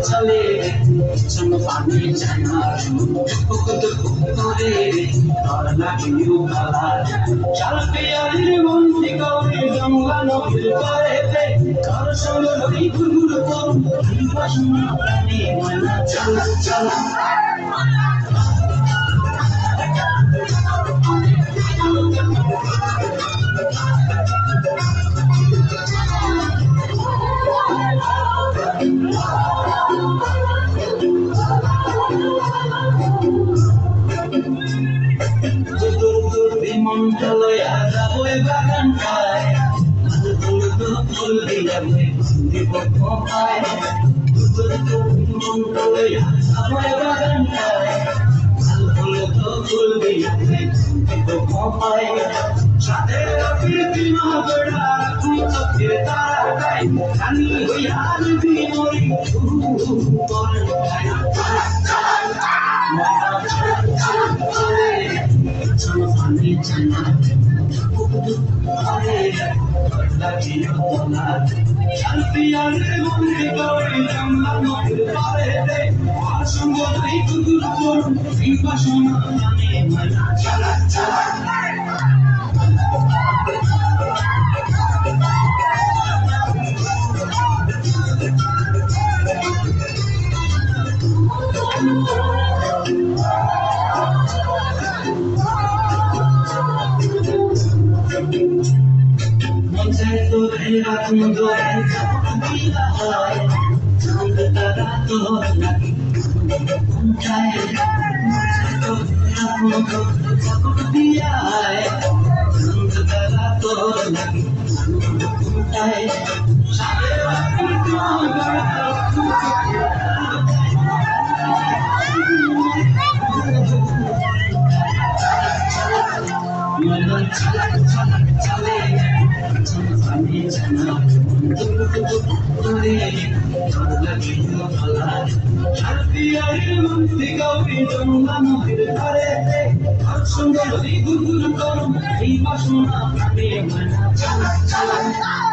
চলে পানি জানা করে আর লাগিও খালা চাল পিয়ারির বন্দি করে জঙ্গলা নদীর পাড়েতে কার সঙ্গে নদী ঘুরঘুর করুন এই বাসনা প্রাণী ময়না চালা চালা মন্ত্রলয়া যাবই বাগানটায় ফুল দিলামে দিব পায় মন্ত্রলয়া যাবই বাগানটায় ফুল দিলামে দিব পায় সাথে প্রীতি মগড়া তুই চোখে তারা গাই খালি হইয়া দিবি মরি বল পানি জানা লাগিও তোলা শান্তি আর বন্দি করে জঙ্গলা নদীর পাড়েতে আর সঙ্গে তুই কুকুর করুন এই বাসনা জানে ময়না চালা চালা Chala, chala.